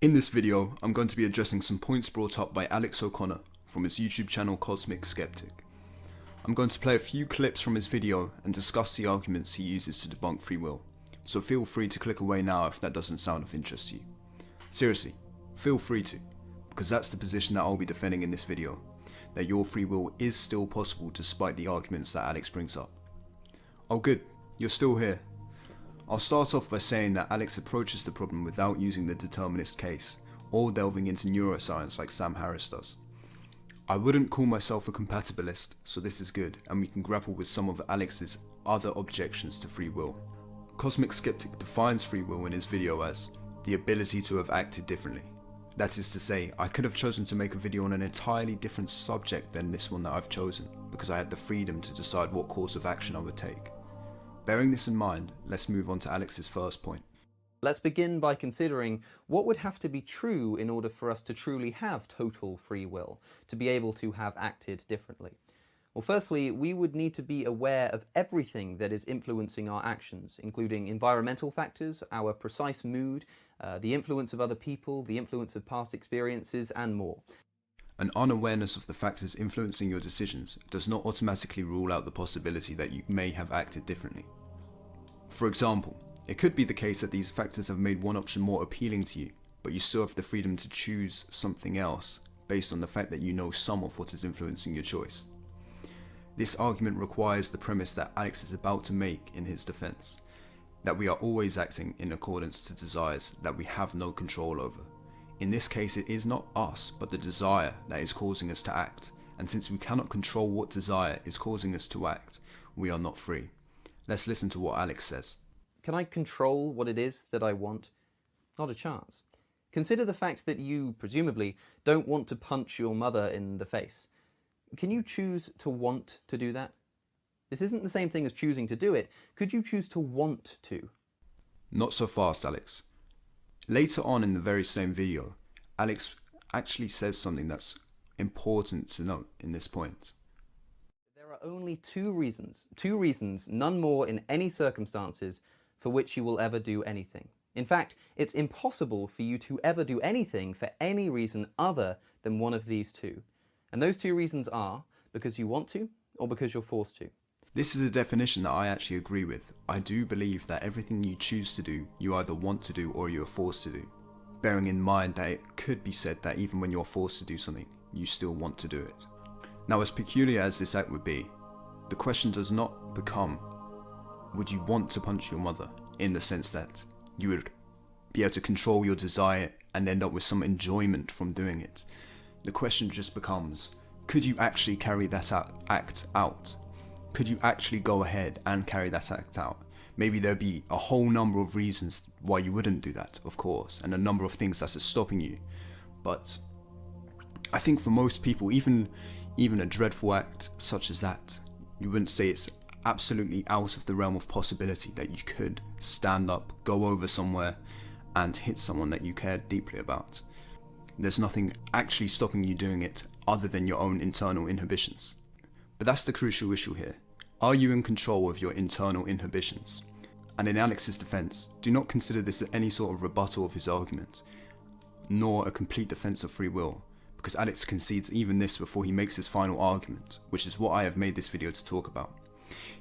In this video, I'm going to be addressing some points brought up by Alex O'Connor from his YouTube channel CosmicSkeptic. I'm going to play a few clips from his video and discuss the arguments he uses to debunk free will, so feel free to click away now if that doesn't sound of interest to you. Seriously, feel free to, because that's the position that I'll be defending in this video, that your free will is still possible despite the arguments that Alex brings up. Oh good, you're still here. I'll start off by saying that Alex approaches the problem without using the determinist case, or delving into neuroscience like Sam Harris does. I wouldn't call myself a compatibilist, so this is good, and we can grapple with some of Alex's other objections to free will. CosmicSkeptic defines free will in his video as the ability to have acted differently. That is to say, I could have chosen to make a video on an entirely different subject than this one that I've chosen, because I had the freedom to decide what course of action I would take. Bearing this in mind, let's move on to Alex's first point. Let's begin by considering what would have to be true in order for us to truly have total free will, to be able to have acted differently. Well, firstly, we would need to be aware of everything that is influencing our actions, including environmental factors, our precise mood, the influence of other people, the influence of past experiences, and more. An unawareness of the factors influencing your decisions does not automatically rule out the possibility that you may have acted differently. For example, it could be the case that these factors have made one option more appealing to you, but you still have the freedom to choose something else based on the fact that you know some of what is influencing your choice. This argument requires the premise that Alex is about to make in his defense, that we are always acting in accordance to desires that we have no control over. In this case, it is not us, but the desire that is causing us to act, and since we cannot control what desire is causing us to act, we are not free. Let's listen to what Alex says. Can I control what it is that I want? Not a chance. Consider the fact that you, presumably, don't want to punch your mother in the face. Can you choose to want to do that? This isn't the same thing as choosing to do it. Could you choose to want to? Not so fast, Alex. Later on in the very same video, Alex actually says something that's important to note in this point. There are only two reasons, none more in any circumstances, for which you will ever do anything. In fact, it's impossible for you to ever do anything for any reason other than one of these two. And those two reasons are because you want to or because you're forced to. This is a definition that I actually agree with. I do believe that everything you choose to do, you either want to do or you are forced to do. Bearing in mind that it could be said that even when you're forced to do something, you still want to do it. Now, as peculiar as this act would be, the question does not become, would you want to punch your mother, in the sense that you would be able to control your desire and end up with some enjoyment from doing it. The question just becomes, could you actually carry that act out? Could you actually go ahead and carry that act out? Maybe there'd be a whole number of reasons why you wouldn't do that, of course, and a number of things that's stopping you. But I think for most people, even a dreadful act such as that, you wouldn't say it's absolutely out of the realm of possibility that you could stand up, go over somewhere, and hit someone that you cared deeply about. There's nothing actually stopping you doing it other than your own internal inhibitions. But that's the crucial issue here. Are you in control of your internal inhibitions? And in Alex's defense, do not consider this any sort of rebuttal of his argument, nor a complete defense of free will, because Alex concedes even this before he makes his final argument, which is what I have made this video to talk about.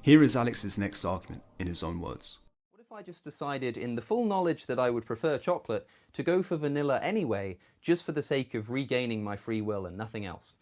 Here is Alex's next argument in his own words. What if I just decided, in the full knowledge that I would prefer chocolate, to go for vanilla anyway, just for the sake of regaining my free will and nothing else?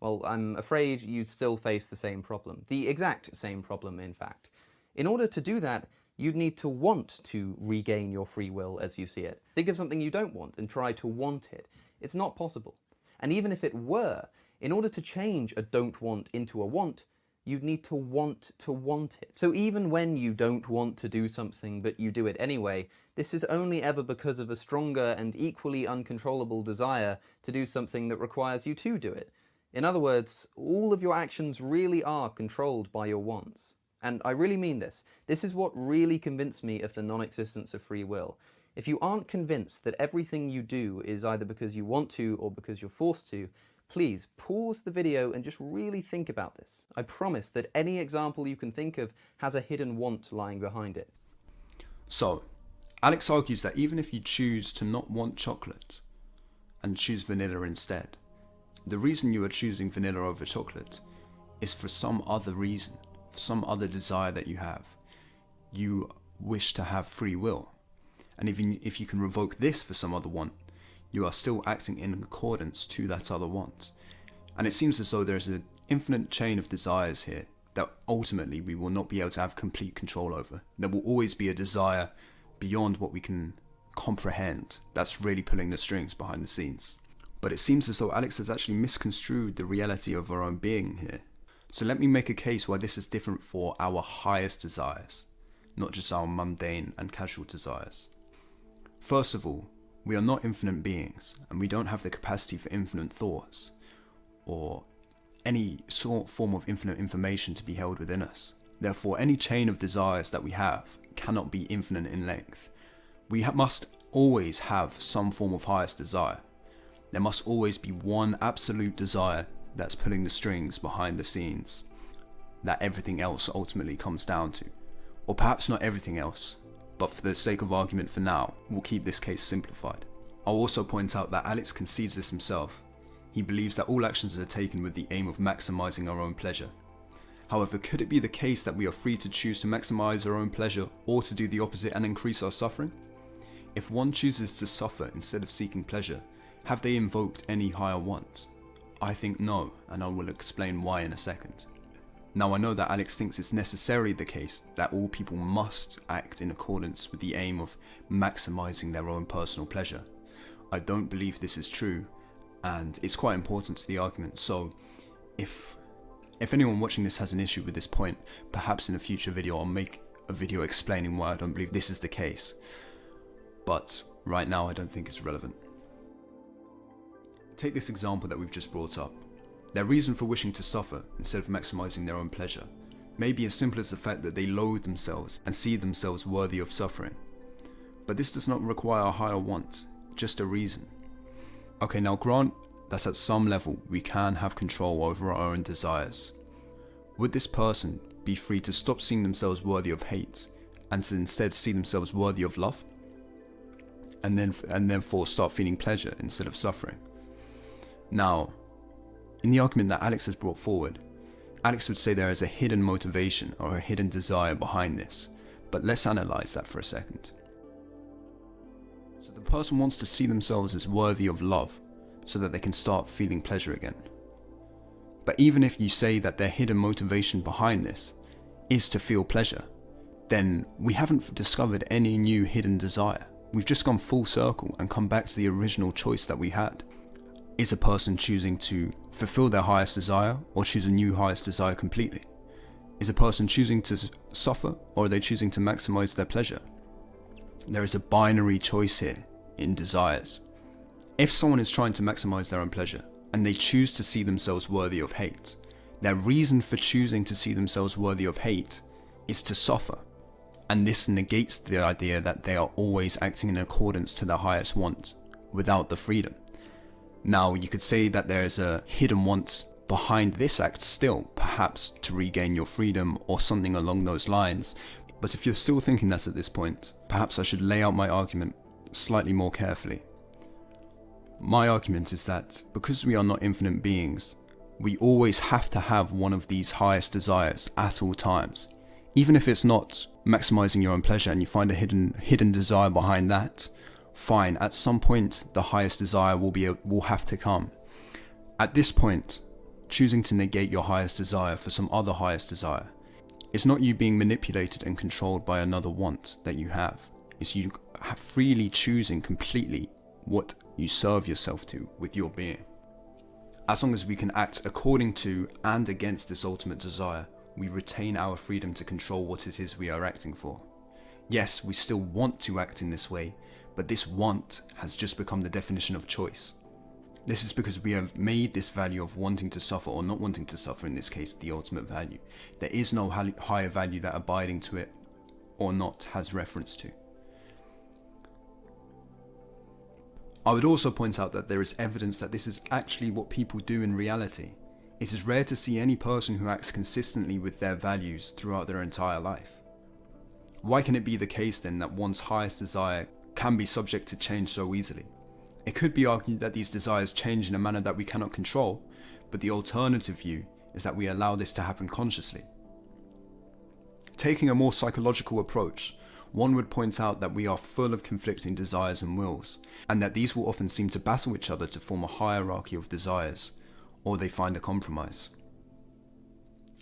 Well, I'm afraid you'd still face the same problem. The exact same problem, in fact. In order to do that, you'd need to want to regain your free will as you see it. Think of something you don't want and try to want it. It's not possible. And even if it were, in order to change a don't want into a want, you'd need to want it. So even when you don't want to do something but you do it anyway, this is only ever because of a stronger and equally uncontrollable desire to do something that requires you to do it. In other words, all of your actions really are controlled by your wants. And I really mean this. This is what really convinced me of the non-existence of free will. If you aren't convinced that everything you do is either because you want to or because you're forced to, please pause the video and just really think about this. I promise that any example you can think of has a hidden want lying behind it. So, Alex argues that even if you choose to not want chocolate and choose vanilla instead, the reason you are choosing vanilla over chocolate is for some other reason, for some other desire that you have. You wish to have free will. And even if you can revoke this for some other want, you are still acting in accordance to that other want. And it seems as though there is an infinite chain of desires here that ultimately we will not be able to have complete control over. There will always be a desire beyond what we can comprehend that's really pulling the strings behind the scenes. But it seems as though Alex has actually misconstrued the reality of our own being here. So let me make a case why this is different for our highest desires, not just our mundane and casual desires. First of all, we are not infinite beings, and we don't have the capacity for infinite thoughts, or any form of infinite information to be held within us. Therefore, any chain of desires that we have cannot be infinite in length. We must always have some form of highest desire. There must always be one absolute desire that's pulling the strings behind the scenes, that everything else ultimately comes down to. Or perhaps not everything else, but for the sake of argument for now, we'll keep this case simplified. I'll also point out that Alex concedes this himself. He believes that all actions are taken with the aim of maximizing our own pleasure. However, could it be the case that we are free to choose to maximize our own pleasure or to do the opposite and increase our suffering? If one chooses to suffer instead of seeking pleasure, have they invoked any higher wants? I think no, and I will explain why in a second. Now I know that Alex thinks it's necessarily the case that all people must act in accordance with the aim of maximizing their own personal pleasure. I don't believe this is true, and it's quite important to the argument, so if anyone watching this has an issue with this point, perhaps in a future video I'll make a video explaining why I don't believe this is the case. But right now I don't think it's relevant. Take this example that we've just brought up. Their reason for wishing to suffer instead of maximizing their own pleasure may be as simple as the fact that they loathe themselves and see themselves worthy of suffering. But this does not require a higher want, just a reason. Okay, now grant that at some level we can have control over our own desires. Would this person be free to stop seeing themselves worthy of hate and to instead see themselves worthy of love? And therefore start feeling pleasure instead of suffering? Now, in the argument that Alex has brought forward, Alex would say there is a hidden motivation or a hidden desire behind this, but let's analyze that for a second. So the person wants to see themselves as worthy of love so that they can start feeling pleasure again. But even if you say that their hidden motivation behind this is to feel pleasure, then we haven't discovered any new hidden desire. We've just gone full circle and come back to the original choice that we had. Is a person choosing to fulfill their highest desire or choose a new highest desire completely? Is a person choosing to suffer or are they choosing to maximize their pleasure? There is a binary choice here in desires. If someone is trying to maximize their own pleasure and they choose to see themselves worthy of hate, their reason for choosing to see themselves worthy of hate is to suffer. And this negates the idea that they are always acting in accordance to their highest want without the freedom. Now, you could say that there is a hidden want behind this act still, perhaps to regain your freedom or something along those lines. But if you're still thinking that at this point, perhaps I should lay out my argument slightly more carefully. My argument is that because we are not infinite beings, we always have to have one of these highest desires at all times. Even if it's not maximizing your own pleasure and you find a hidden desire behind that, fine, at some point the highest desire will have to come. At this point, choosing to negate your highest desire for some other highest desire, it's not you being manipulated and controlled by another want that you have. It's you freely choosing completely what you serve yourself to with your being. As long as we can act according to and against this ultimate desire, we retain our freedom to control what it is we are acting for. Yes, we still want to act in this way, but this want has just become the definition of choice. This is because we have made this value of wanting to suffer or not wanting to suffer, in this case, the ultimate value. There is no higher value that abiding to it or not has reference to. I would also point out that there is evidence that this is actually what people do in reality. It is rare to see any person who acts consistently with their values throughout their entire life. Why can it be the case then that one's highest desire can be subject to change so easily? It could be argued that these desires change in a manner that we cannot control, but the alternative view is that we allow this to happen consciously. Taking a more psychological approach, one would point out that we are full of conflicting desires and wills, and that these will often seem to battle each other to form a hierarchy of desires, or they find a compromise.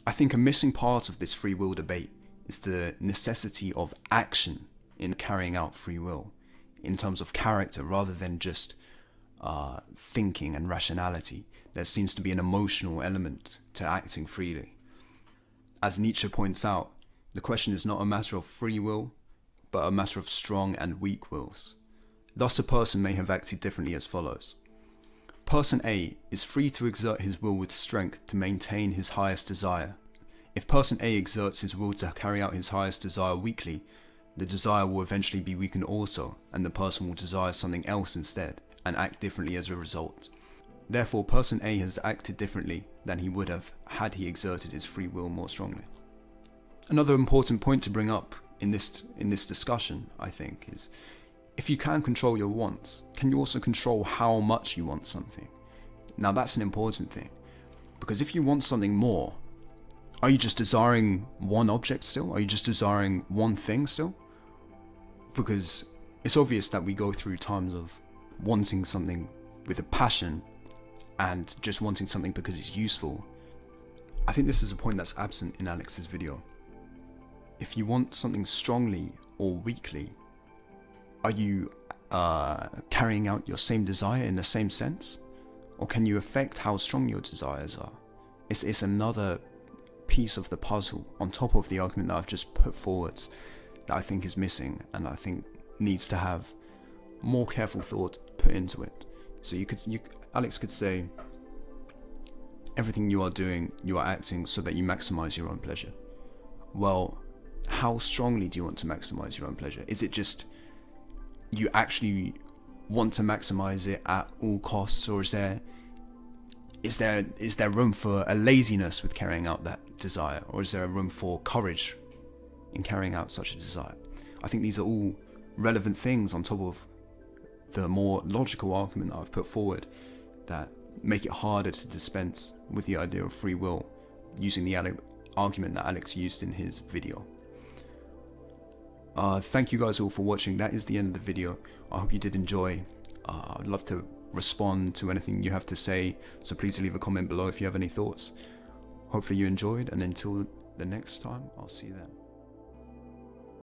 I think a missing part of this free will debate is the necessity of action in carrying out free will, in terms of character rather than just thinking and rationality. There seems to be an emotional element to acting freely. As Nietzsche points out, the question is not a matter of free will, but a matter of strong and weak wills. Thus a person may have acted differently as follows. Person A is free to exert his will with strength to maintain his highest desire. If person A exerts his will to carry out his highest desire weakly, the desire will eventually be weakened also, and the person will desire something else instead, and act differently as a result. Therefore, person A has acted differently than he would have had he exerted his free will more strongly. Another important point to bring up in this discussion, I think, is if you can control your wants, can you also control how much you want something? Now that's an important thing, because if you want something more, are you just desiring one object still? Are you just desiring one thing still? Because it's obvious that we go through times of wanting something with a passion and just wanting something because it's useful. I think this is a point that's absent in Alex's video. If you want something strongly or weakly, are you carrying out your same desire in the same sense? Or can you affect how strong your desires are? It's another piece of the puzzle on top of the argument that I've just put forward that I think is missing, and I think needs to have more careful thought put into it. So Alex could say, everything you are doing, you are acting so that you maximize your own pleasure. Well, how strongly do you want to maximize your own pleasure? Is it just you actually want to maximize it at all costs, or is there room for a laziness with carrying out that desire, or is there a room for courage in carrying out such a desire? I think these are all relevant things on top of the more logical argument that I've put forward that make it harder to dispense with the idea of free will using the argument that Alex used in his video. Thank you guys all for watching. That is the end of the video. I hope you did enjoy. I'd love to respond to anything you have to say, so please leave a comment below if you have any thoughts. Hopefully you enjoyed, and until the next time, I'll see you then.